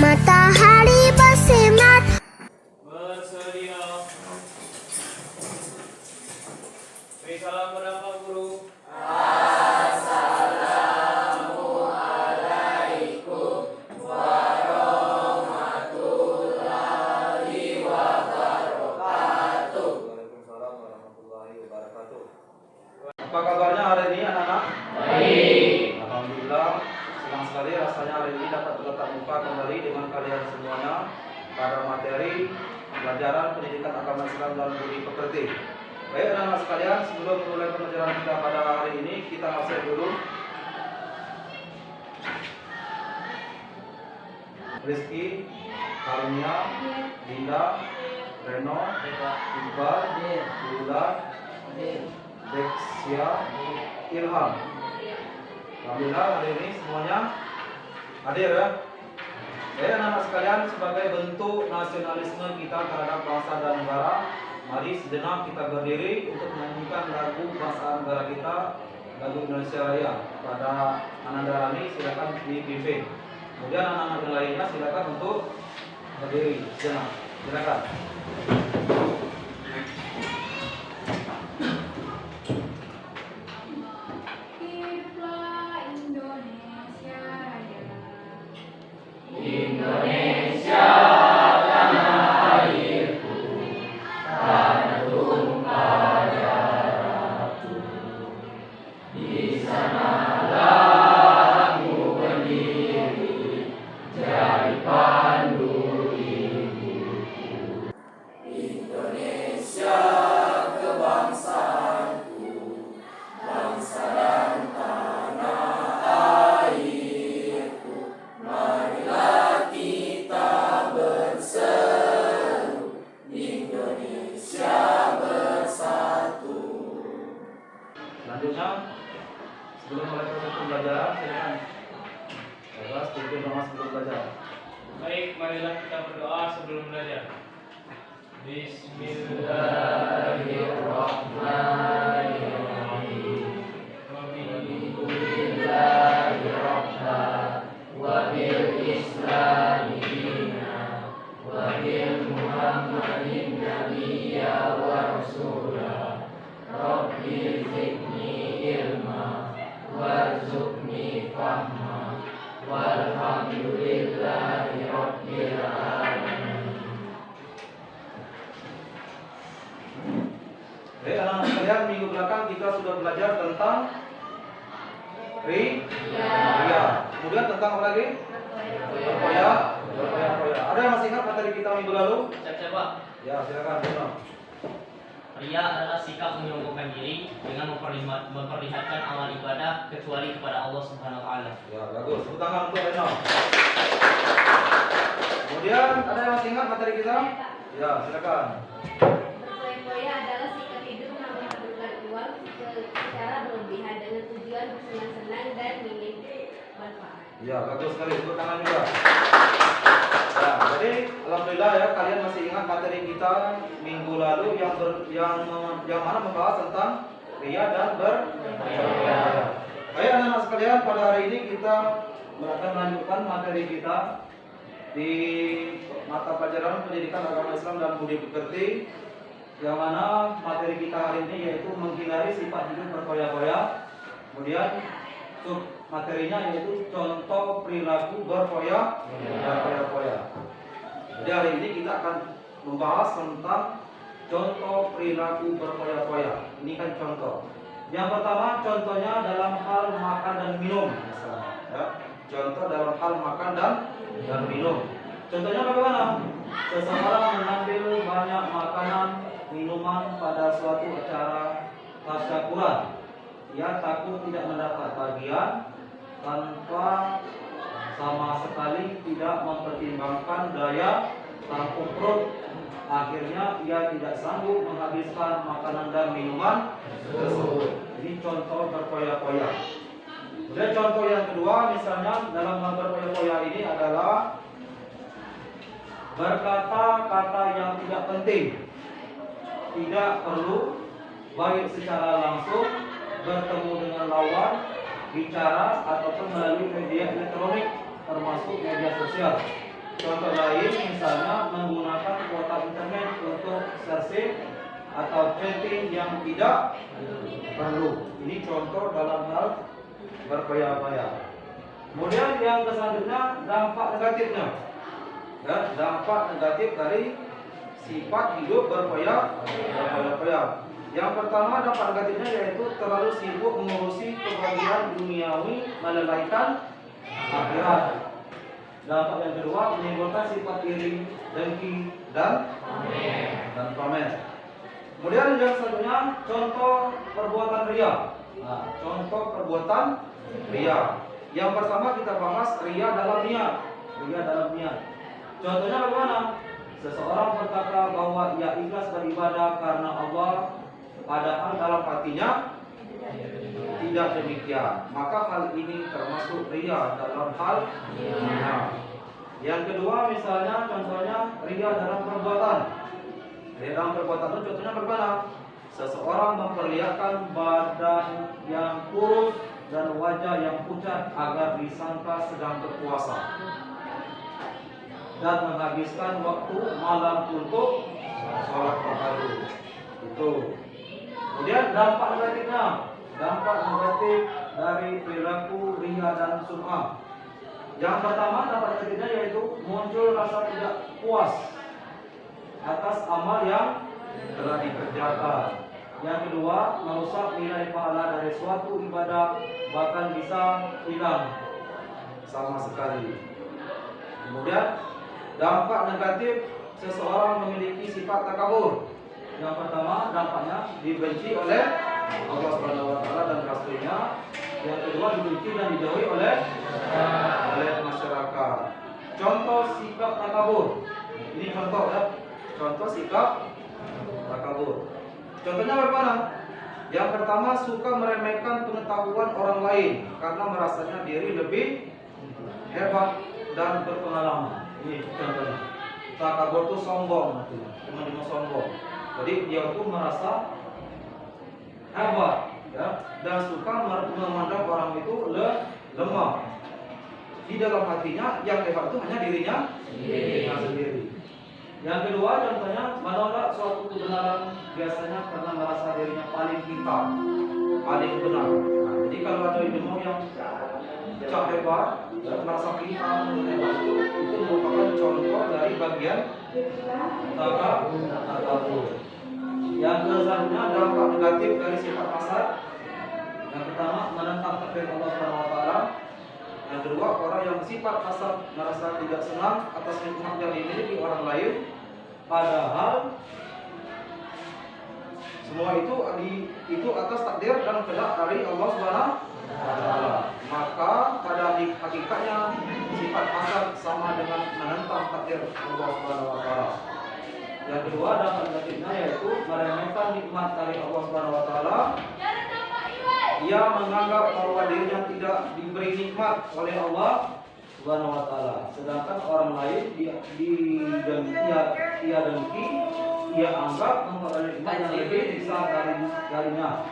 Matahari bersinar. Bersedia. Beri salam kepada Pak Guru. Apa kabarnya hari ini anak-anak? Baik. Alhamdulillah, senang sekali rasanya hari ini dapat bertatap muka kembali dengan kalian semuanya pada materi pelajaran pendidikan agama Islam dan budi pekerti. Baik anak-anak sekalian, sebelum memulai pembelajaran kita pada hari ini, kita masuk dulu. Rizky, Karunia, Dinda, Reno, Iqbal, Lula, Dexia, Ilham. Alhamdulillah hari ini semuanya hadir ya. Anak-anak sekalian, sebagai bentuk nasionalisme kita terhadap bangsa dan negara, mari sejenak kita berdiri untuk menyanyikan lagu bangsa negara kita, lagu Indonesia Raya. Pada Ananda Rani silakan dipimpin. Kemudian anak-anak yang lainnya silakan untuk berdiri sejenak. Silakan. Selanjutnya, sebelum mulai proses pembelajaran, silakan. Bebas, pimpin doa sebelum belajar. Baik, marilah kita berdoa sebelum belajar. Bismillahirrahmanirrahim. Baik anak-anak sekalian, minggu belakang kita sudah belajar tentang Ria. Kemudian tentang apa lagi? Berpoya. Ada yang masih ingat materi kita minggu lalu? Siap-siap Pak. Ya, silakan. Bruno. Ria adalah sikap menyombongkan diri dengan memperlihatkan amal ibadah kecuali kepada Allah Subhanahu wa taala. Ya, bagus. Tepuk tangan untuk Reno. Kemudian ada yang masih ingat materi kita? Ya, silakan. Berpoya-poya adalah sikap hidup menghabiskan uang secara berlebihan dengan tujuan bersenang-senang dan minim manfaat. Ya, bagus sekali. Tepuk tangan juga. Ya, jadi alhamdulillah ya, kalian masih ingat materi kita minggu lalu yang mana membahas tentang ria dan berpoya. Baik anak-anak sekalian, pada hari ini kita akan melanjutkan materi kita di mata pelajaran pendidikan agama Islam dan budi pekerti, yang mana materi kita hari ini yaitu menghindari sifat hidup berpoya-poya. Kemudian sub materinya yaitu contoh perilaku berpoya-poya. Jadi hari ini kita akan membahas tentang contoh perilaku berpoya-poya. Ini kan contoh. Yang pertama, contohnya dalam hal makan dan minum, misalnya. Ya. Contoh dalam hal makan dan minum. Contohnya bagaimana? Seseorang mengambil banyak makanan, minuman pada suatu acara tasyakuran. Ia takut tidak mendapat bagian tanpa sama sekali tidak mempertimbangkan daya tampung perut. Akhirnya ia tidak sanggup menghabiskan makanan dan minuman tersebut. Ini contoh berpoya-poya. Dan contoh yang kedua, misalnya dalam hal berpoya-poya ini adalah berkata-kata yang tidak penting, tidak perlu, baik secara langsung bertemu dengan lawan bicara ataupun melalui media elektronik termasuk media sosial. Contoh lain misalnya menggunakan kuota internet untuk searching atau chatting yang tidak perlu. Ini contoh dalam hal berpoya-poya. Kemudian yang selanjutnya dampak negatifnya. Ya, dampak negatif dari sifat hidup berpoya-poya. Yang pertama dampak negatifnya yaitu terlalu sibuk mengurusi kebahagiaan duniawi melalaikan akhirat. Dampak yang kedua menimbulkan sifat iri, dengki, dan pamer. Kemudian yang selanjutnya contoh perbuatan ria. Nah, contoh perbuatan ria. Yang pertama kita bahas ria dalam niat. Ria dalam niat. Contohnya bagaimana? Seseorang berkata bahwa ia ikhlas beribadah karena Allah, padahal dalam hatinya tidak demikian. Maka hal ini termasuk ria dalam hal niat. Yang kedua misalnya contohnya ria dalam perbuatan. Ria dalam perbuatan itu contohnya bagaimana? Seseorang memperlihatkan badan yang kurus dan wajah yang pucat agar disangka sedang berpuasa dan menghabiskan waktu malam untuk sholat tahajud. Itu. Kemudian dampak negatifnya, dampak negatif dari perilaku ria dan sum'ah. Yang pertama dampak negatifnya yaitu muncul rasa tidak puas atas amal yang telah dikerjakan. Yang kedua, merusak nilai pahala dari suatu ibadah, bahkan bisa hilang sama sekali. Kemudian dampak negatif seseorang memiliki sifat takabur. Yang pertama dampaknya dibenci oleh Allah Subhanahu wa taala dan Rasulnya. Yang kedua dibenci dan dijauhi oleh masyarakat. Contoh sikap takabur. Ini contoh ya. Contoh sikap takabur. Contohnya bagaimana? Yang pertama suka meremehkan pengetahuan orang lain karena merasanya diri lebih hebat dan berpengalaman. Ini contohnya. Takabur itu sombong, cuma sombong. Jadi dia itu merasa hebat, ya, dan suka memandang orang itu lemah. Di dalam hatinya yang hebat itu hanya dirinya sendiri. Yang kedua contohnya menolak suatu kebenaran biasanya karena merasa dirinya paling pintar, paling benar. Nah, jadi kalau ada ilmu yang cak hebat, merasa pintar, itu merupakan contoh dari bagian takabur. Yang selanjutnya dampak negatif dari sifat hasad. Yang pertama menentang takdir Allah Subhanahu wa taala. Yang kedua, orang yang bersifat hasad merasa tidak senang atas nikmat yang dimiliki orang lain, padahal semua itu atas takdir dan kehendak dari Allah Subhanahu wa taala. Maka pada hakikatnya sifat hasad sama dengan menentang takdir Allah Subhanahu wa taala. Yang kedua dampak negatifnya yaitu meremehkan nikmat dari Allah Subhanahu wa taala. Ia menganggap bahwa dirinya tidak diberi nikmat oleh Allah Subhanahu wa taala, sedangkan orang lain ia dengki, ia anggap memperoleh nikmat yang lebih besar darinya.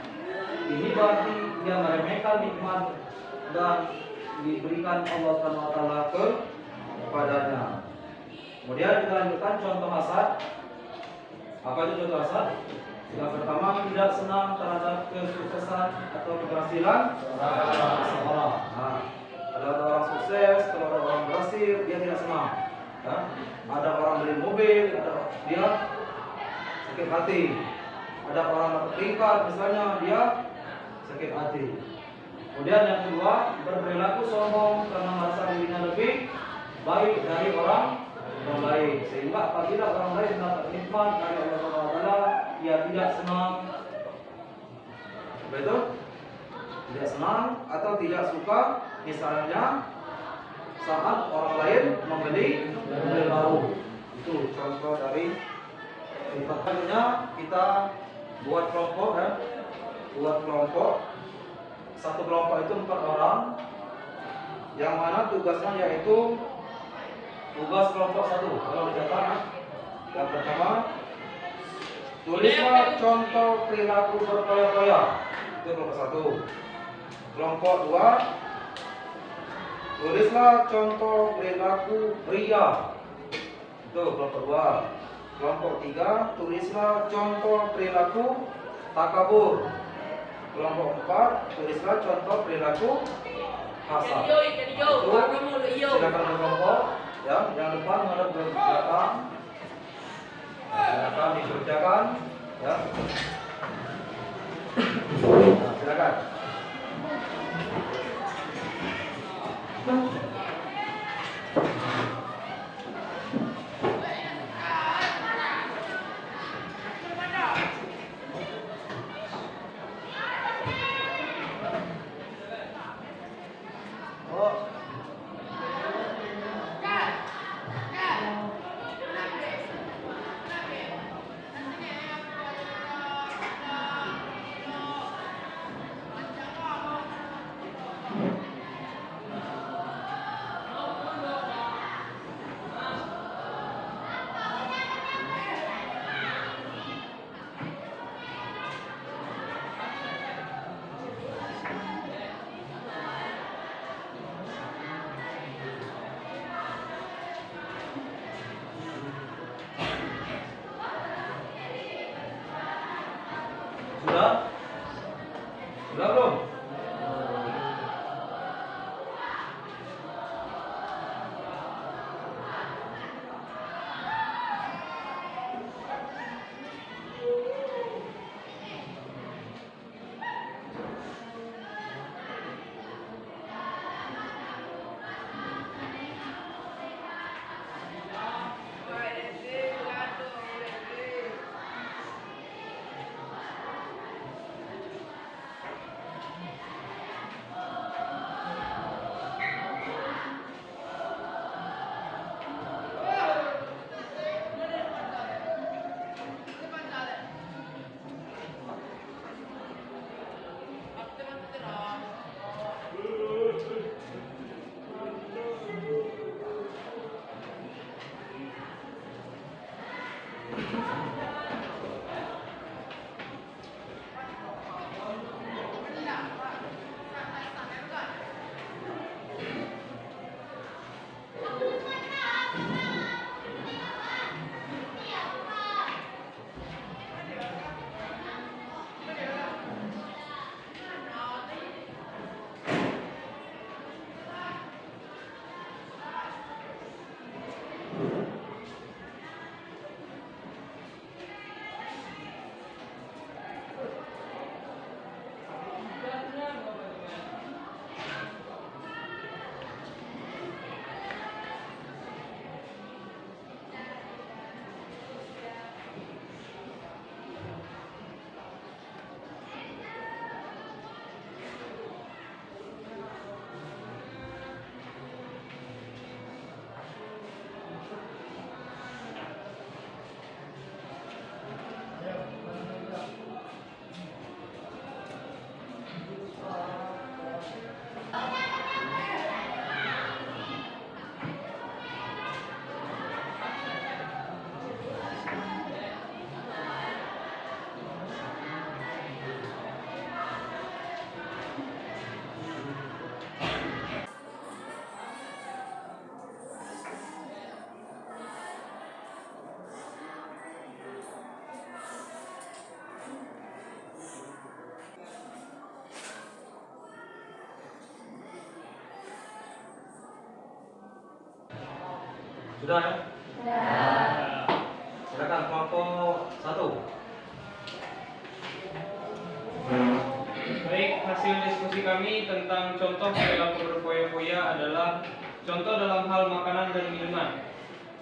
Ini berarti dia meremehkan nikmat dan diberikan Allah Subhanahu wa taala kepadanya. Kemudian kita lanjutkan contoh hasad. Apa itu contoh hasad? Yang pertama tidak senang terhadap kesuksesan atau keberhasilan seseorang. Nah, kalau ada orang sukses, kalau ada orang berhasil, dia tidak senang. Ya? Ada orang beli mobil, dia sakit hati. Ada orang dapat peringkat, misalnya dia sakit hati. Kemudian yang kedua, berperilaku sombong karena merasa dirinya lebih baik dari orang lain, sehingga apabila orang lain mendapat nikmat dari Allah Subhanahu wa taala, ia tidak senang. Betul? Tidak senang atau tidak suka, misalnya saat orang lain membeli baru. Itu contoh dari sifatnya. Kita buat kelompok ya. Buat kelompok. Satu kelompok itu 4 orang, yang mana tugasnya yaitu tugas kelompok 1. Kalau dicatat, yang pertama tulislah contoh perilaku berpoya-poya. Itu kelompok 1. Kelompok 2, tulislah contoh perilaku ria. Tuh, kelompok 2. Kelompok 3, tulislah contoh perilaku takabur. Kelompok 4, tulislah contoh perilaku hasad. Itu silakan berkelompok. Ya, yang depan menghadap ke belakang. Silakan dikerjakan. Ya. Nah, silakan. Sudah? Sudah belum? Sudah ya? Silakan kelompok 1. Baik, hasil diskusi kami tentang contoh perilaku berfoya-foya adalah contoh dalam hal makanan dan minuman.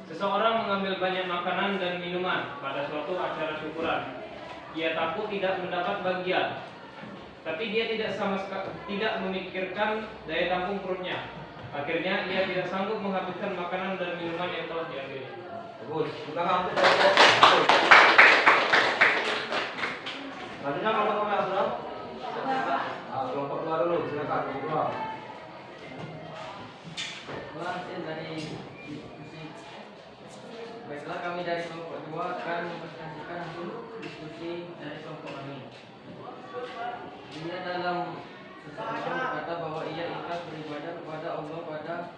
Seseorang mengambil banyak makanan dan minuman pada suatu acara syukuran. Ia takut tidak mendapat bagian, tapi dia tidak memikirkan daya tampung perutnya. Akhirnya ia tidak sanggup menghabiskan makanan dan minuman yang telah diambil. Bagus. Bukan untuk kelompok 1. Selanjutnya kelompok yang sudah? Kelompok 2 dulu. Silakan kelompok 2. Hasil dari diskusi. Baiklah, kami dari kelompok 2 akan mempresentasikan hasil diskusi dari kelompok kami. Dia dalam seseorang berkata bahwa ia ikhlas beribadah kepada Allah pada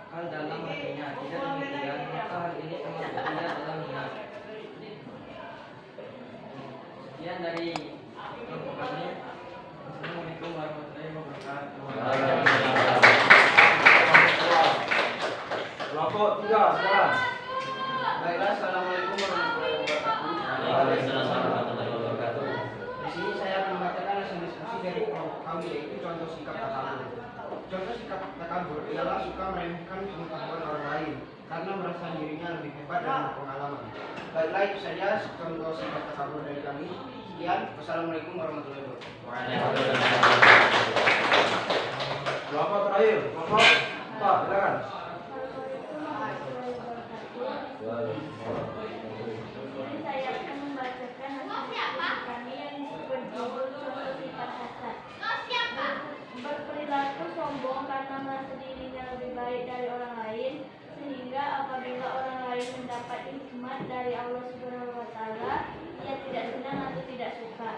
akal dalam hatinya. Tidak demikian, maka hal ini termasuk ia dalam niat. Sekian dari kelompok kami. Assalamualaikum warahmatullahi wabarakatuh. Kelompok 3 sekarang. Baiklah, assalamualaikum warahmatullahi wabarakatuh. Waalaikumsalam warahmatullahi wabarakatuh. Di sini saya akan membacakan hasil diskusi dari kelompok kami, yaitu contoh sikap takabur. Contoh sikap takabur ialah suka meremehkan pengetahuan orang lain karena merasa dirinya lebih hebat dan berpengalaman. Baiklah, itu saja contoh sikap takabur dari kami. Sekian, wassalamualaikum warahmatullahi wabarakatuh. Kelompok terakhir, kelompok 4, silakan. Jadi saya akan membacakan hasil kami yang berjudul contoh sifat hasad. Berperilaku sombong karena merasa dirinya lebih baik dari orang lain, sehingga apabila orang lain mendapat hikmat dari Allah Subhanahu wa taala, ia tidak senang atau tidak suka.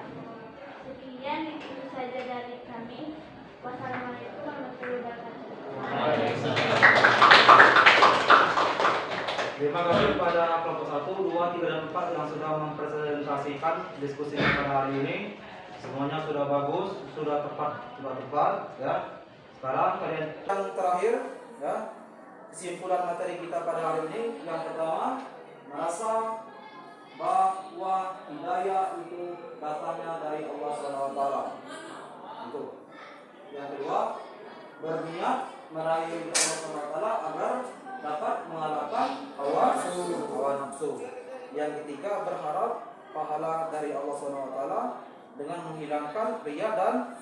Sekian itu saja dari kami. Wassalamualaikum warahmatullahi wabarakatuh. Terima kasih kepada kelompok 1, 2, 3, dan 4 yang sudah mempresentasikan diskusi pada hari ini. Semuanya sudah bagus, sudah tepat ya. Sekarang kalian yang terakhir ya. Kesimpulan materi kita pada hari ini yang pertama, merasa bahwa hidayah itu datangnya dari Allah SWT. Itu. Yang kedua, berniat meraih Allah SWT agar dapat mengalahkan hawa nafsu. Yang ketiga, berharap pahala dari Allah SWT dengan menghilangkan riya dan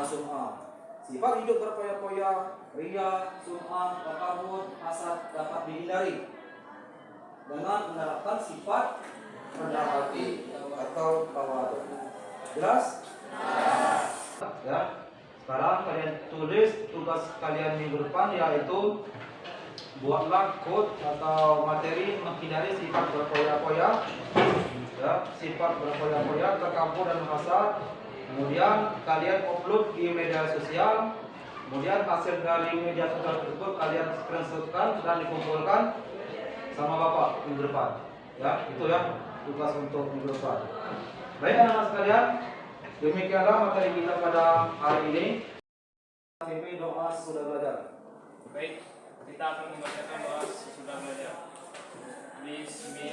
sum'ah. Sifat hidup berpoya-poya, riya, sum'ah, takabur, hasad dapat dihindari dengan menerapkan sifat rendah hati atau tawadhu. Jelas? Ya. Sekarang kalian tulis tugas kalian minggu depan, yaitu buatlah quote atau materi menghindari sifat berpoya-poya, ya, sifat berpoya-poya, takabur dan hasad. Kemudian kalian upload di media sosial. Kemudian hasil dari media sosial tersebut kalian screenshotkan dan dikumpulkan sama bapak minggu depan. Ya, itu ya tugas untuk minggu depan. Baik anak-anak sekalian, demikianlah materi kita pada hari ini. SMP doa sudah belajar. Baik, kita akan membacakan doa sesudah belajar. Bismillah.